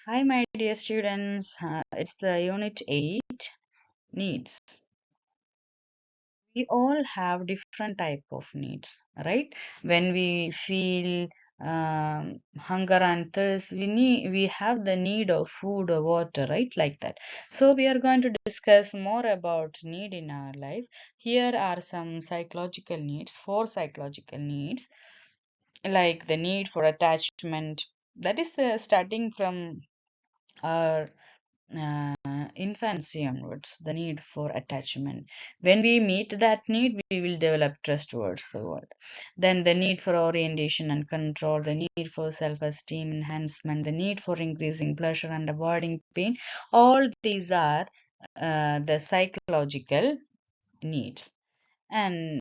Hi, my dear students. It's the Unit 8 needs. We all have different type of needs, right? When we feel hunger and thirst, we have the need of food or water, right? Like that. So we are going to discuss more about need in our life. Here are some psychological needs, four psychological needs, like the need for attachment. That is the starting from our uh, infancy onwards, the need for attachment. When we meet that need, we will develop trust towards the world. Then the need for orientation and control, the need for self-esteem enhancement, the need for increasing pleasure and avoiding pain. All these are the psychological needs. And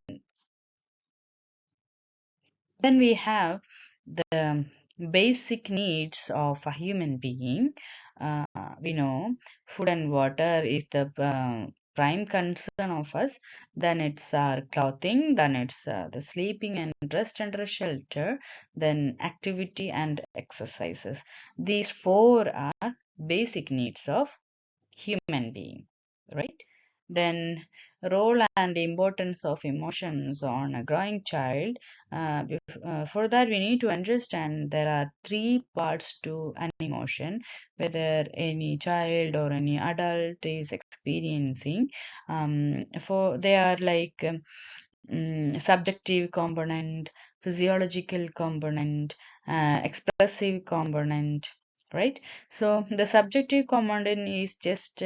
then we have the basic needs of a human being. Uh, we know food and water is the prime concern of us. Then it's our clothing. Then it's the sleeping and rest under shelter. Then activity and exercises. These four are basic needs of human being, right? Then role and importance of emotions on a growing child. For that, we need to understand there are three parts to an emotion, whether any child or any adult is experiencing. For they are like subjective component, physiological component, expressive component, right? So the subjective component is just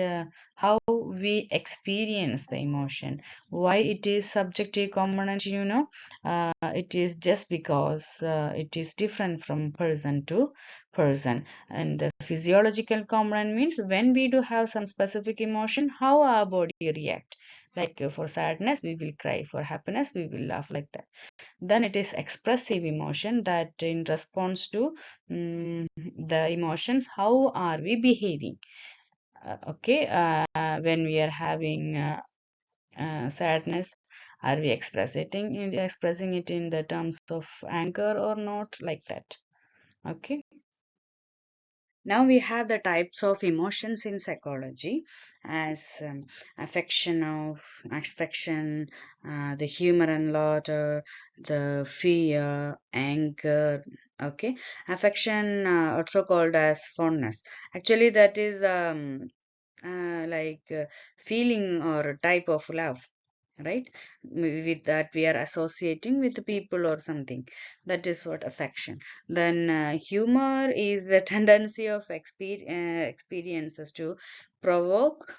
how we experience the emotion. Why it is subjective component, it is just because it is different from person to person. And the physiological component means when we do have some specific emotion, how our body react. Like for sadness, we will cry. For happiness, we will laugh, like that. Then it is expressive emotion, that in response to the emotions, how are we behaving? Okay, when we are having sadness, are we expressing it in the terms of anger or not, like that? Okay. Now we have the types of emotions in psychology as affection, the humor and laughter, the fear, anger. Okay, affection, also called as fondness. Actually, that is like feeling or type of love, right? With that we are associating with the people or something. That is what affection. Then humor is the tendency of experiences to provoke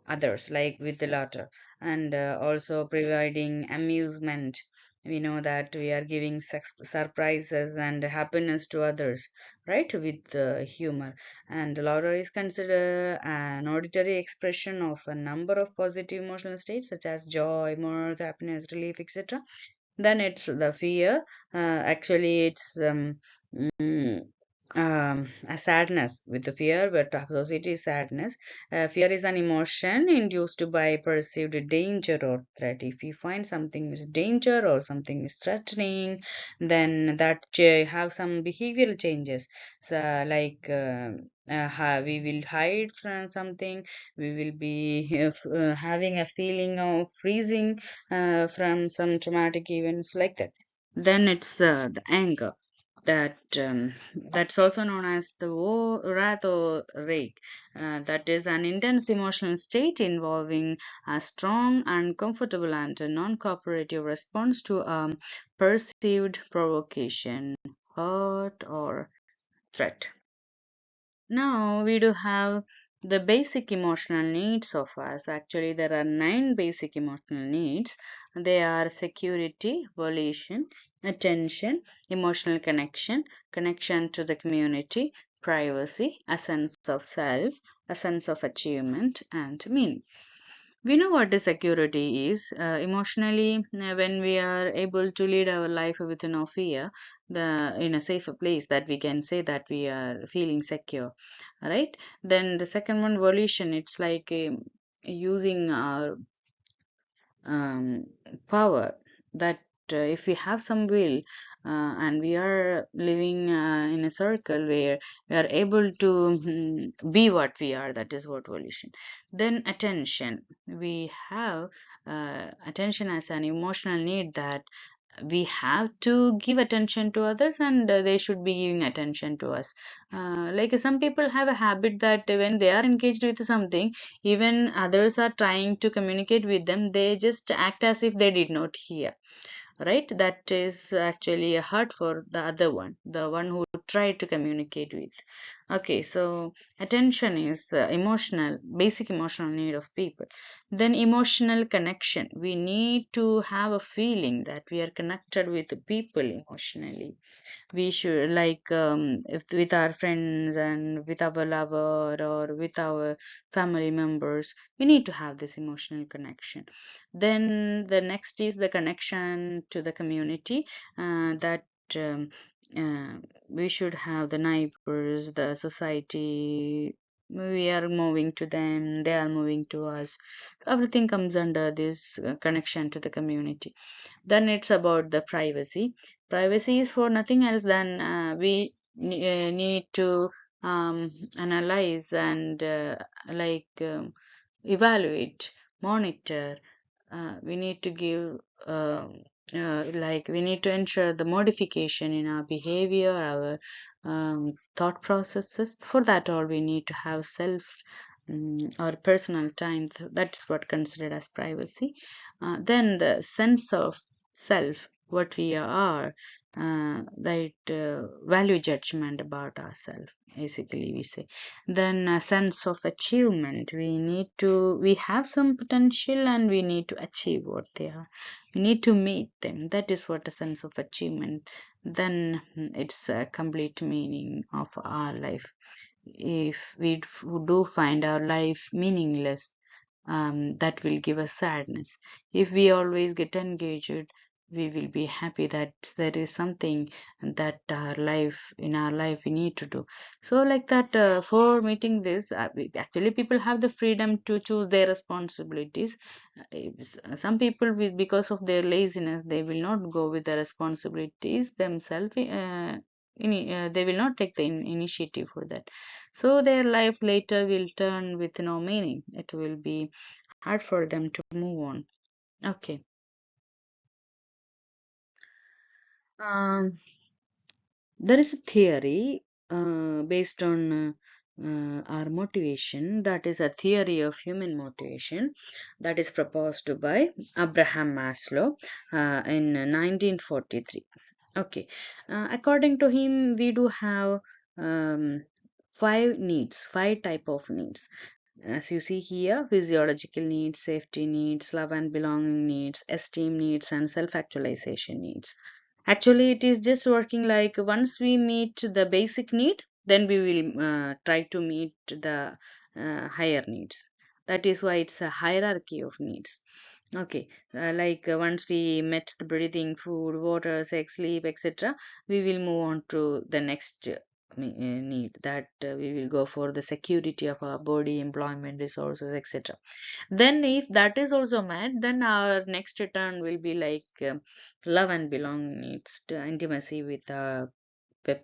others, like with the laughter, and also providing amusement. We know that we are giving surprises and happiness to others, right, with humor. And laughter is considered an auditory expression of a number of positive emotional states such as joy, mirth, happiness, relief, etc. Then it's the fear. Actually, it's mm, a sadness with the fear, but associated is sadness. Fear is an emotion induced by perceived danger or threat. If we find something is danger or something is threatening, then that have some behavioral changes. So, like we will hide from something. We will be having a feeling of freezing from some traumatic events, like that. Then it's the anger, that that's also known as the wrath or rage. That is an intense emotional state involving a strong, uncomfortable, and a non-cooperative response to perceived provocation, hurt, or threat. Now we do have the basic emotional needs of us. Actually, there are nine basic emotional needs. They are security, volition, attention, emotional connection, connection to the community, privacy, a sense of self, a sense of achievement, and meaning. We know what the security is. Emotionally, when we are able to lead our life with no fear, the in a safer place, that we can say that we are feeling secure, right? Then the second one, volition. It's like using our um, power, that if we have some will, and we are living in a circle where we are able to be what we are, that is what volition. Then attention. We have attention as an emotional need, that we have to give attention to others, and they should be giving attention to us. Like some people have a habit that when they are engaged with something, even others are trying to communicate with them, they just act as if they did not hear, right? That is actually a hurt for the other one, the one who tried to communicate with. Okay, so attention is emotional, basic emotional need of people. Then emotional connection. We need to have a feeling that we are connected with the people emotionally. We should, like, if with our friends and with our lover or with our family members, we need to have this emotional connection. Then the next is the connection to the community, that um, we should have the neighbors, the society. We are moving to them, they are moving to us. Everything comes under this connection to the community. Then it's about the privacy. Privacy is for nothing else than we need to analyze and evaluate, monitor. We need to give, like, we need to ensure the modification in our behavior, our thought processes. For that, all we need to have self or personal time. That's what considered as privacy. Then the sense of self, what we are, that value judgment about ourselves, basically, we say. Then a sense of achievement. We have some potential and we need to achieve what they are. We need to meet them. That is what a sense of achievement. Then it's a complete meaning of our life. If do find our life meaningless, that will give us sadness. If we always get engaged, we will be happy that there is something that in our life we need to do. So like that, for meeting this, actually people have the freedom to choose their responsibilities. Some people, because of their laziness, they will not go with the responsibilities themselves. They will not take the initiative for that. So their life later will turn with no meaning. It will be hard for them to move on. Okay. Um, there is a theory based on our motivation. That is a theory of human motivation that is proposed by Abraham Maslow in 1943. Okay. According to him, we do have um, five type of needs. As you see here, physiological needs, safety needs, love and belonging needs, esteem needs, and self actualization needs. Actually, it is just working like once we meet the basic need, then we will try to meet the higher needs. That is why it's a hierarchy of needs. Okay, once we met the breathing, food, water, sex, sleep, etc., we will move on to the next need, that we will go for the security of our body, employment, resources, etc. Then, if that is also met, then our next return will be like love and belonging needs, to intimacy with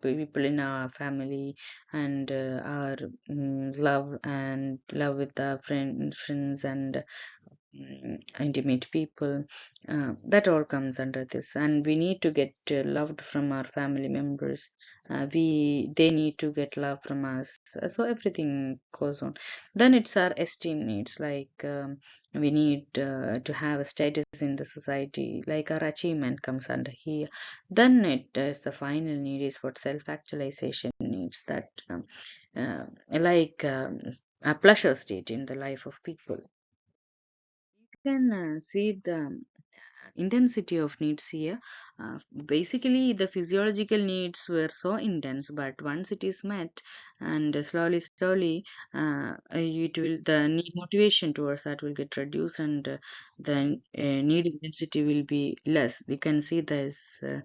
people in our family, and our love with our friends and intimate people. That all comes under this, and we need to get loved from our family members. They need to get love from us. So everything goes on. Then it's our esteem needs, like we need to have a status in the society, like our achievement comes under here. Then it is the final need is what self-actualization needs, that like a pleasure state in the life of people. You can see the intensity of needs here. Basically, the physiological needs were so intense, but once it is met, and slowly, it will the need motivation towards that will get reduced, and the need intensity will be less. You can see there's a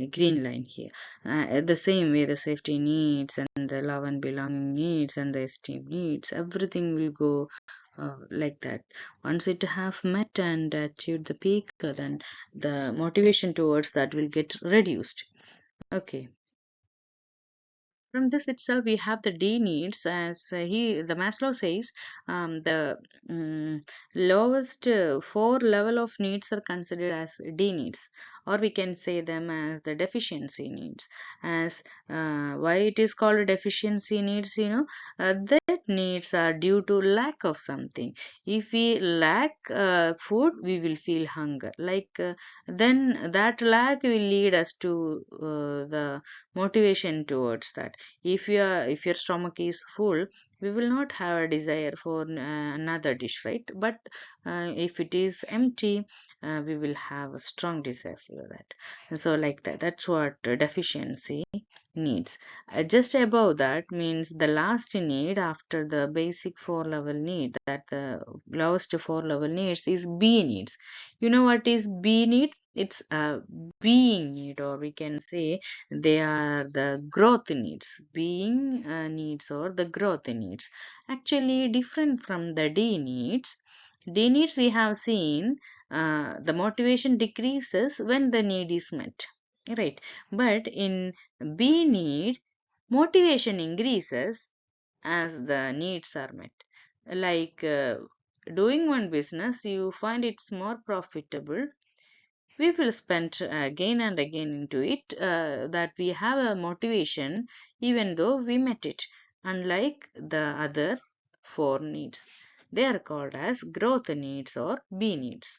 green line here. The same way, the safety needs and the love and belonging needs and the esteem needs, everything will go like that. Once it have met and achieved the peak, then the motivation towards that will get reduced. Okay. From this itself, we have the D needs, as the Maslow says, the lowest four level of needs are considered as D needs, or we can say them as the deficiency needs. As why it is called deficiency needs, that needs are due to lack of something. If we lack food, we will feel hunger. Then that lack will lead us to the motivation towards that. If your stomach is full, we will not have a desire for another dish, right? But if it is empty, we will have a strong desire for that. So like that, that's what deficiency needs. Just above that means the last need after the basic four level need, that the lowest four level needs is B needs. You know what is B need? It's a being need, or we can say they are the growth needs, being needs or the growth needs. Actually, different from the D needs. D needs we have seen the motivation decreases when the need is met, right? But in B need, motivation increases as the needs are met. Like doing one business, you find it's more profitable, we will spend again and again into it, that we have a motivation even though we met it, unlike the other four needs. They are called as growth needs or B needs.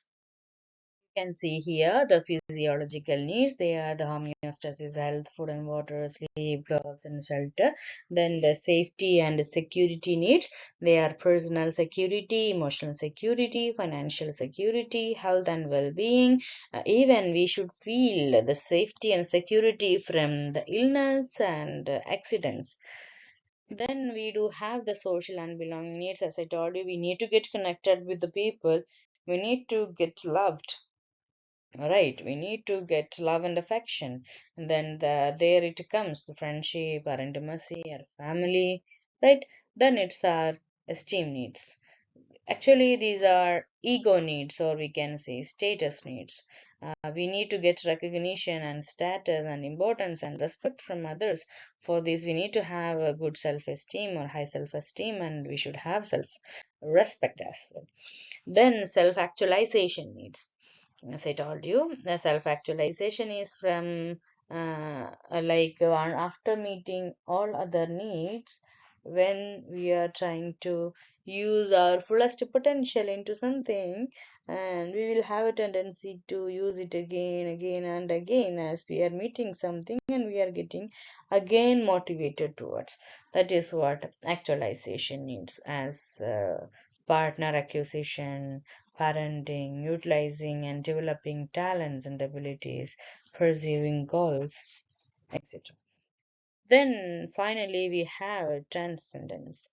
You can see here the physiological needs. They are the homeostasis, health, food and water, sleep, clothes and shelter. Then the safety and security needs. They are personal security, emotional security, financial security, health and well-being. Even we should feel the safety and security from the illness and accidents. Then we do have the social and belonging needs. As I told you, we need to get connected with the people. We need to get loved, right? We need to get love and affection. And then there it comes, the friendship or intimacy or family, right? Then it's our esteem needs. Actually, these are ego needs, or we can say status needs. We need to get recognition and status and importance and respect from others. For this, we need to have a good self esteem or high self esteem, and we should have self respect as well. Then, self actualization needs. As I told you, the self actualization is from after meeting all other needs, when we are trying to use our fullest potential into something, and we will have a tendency to use it again, again, and again as we are meeting something and we are getting again motivated towards. That is what actualization needs, as partner acquisition, parenting, utilizing and developing talents and abilities, pursuing goals, etc. Then finally, we have transcendence.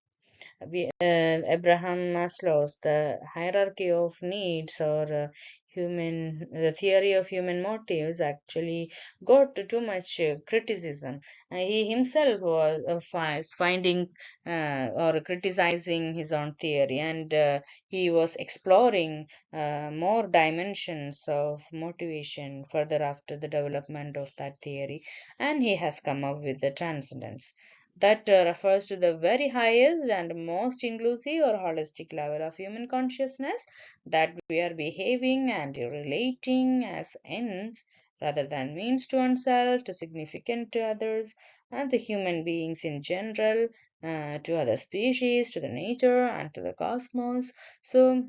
Abraham Maslow's the hierarchy of needs, or the theory of human motives, actually got too much criticism. He himself was finding or criticizing his own theory, and he was exploring more dimensions of motivation further after the development of that theory, and he has come up with the transcendence that refers to the very highest and most inclusive or holistic level of human consciousness, that we are behaving and relating as ends rather than means to oneself, to significant to others, and the human beings in general, to other species, to the nature, and to the cosmos. So,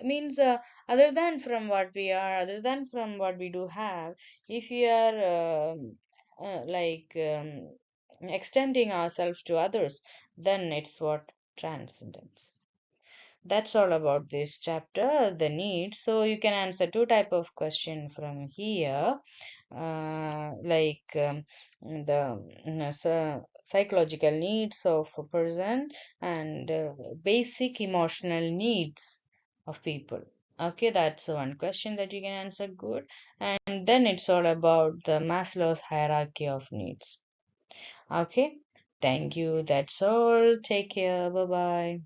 means other than from what we are, other than from what we do have, if we are extending ourselves to others, then it's what transcendence. That's all about this chapter, the needs. So you can answer two type of question from here, the psychological needs of a person, and basic emotional needs of people. Okay, that's one question that you can answer good. And then it's all about the Maslow's hierarchy of needs. Okay, thank you. That's all. Take care. Bye bye.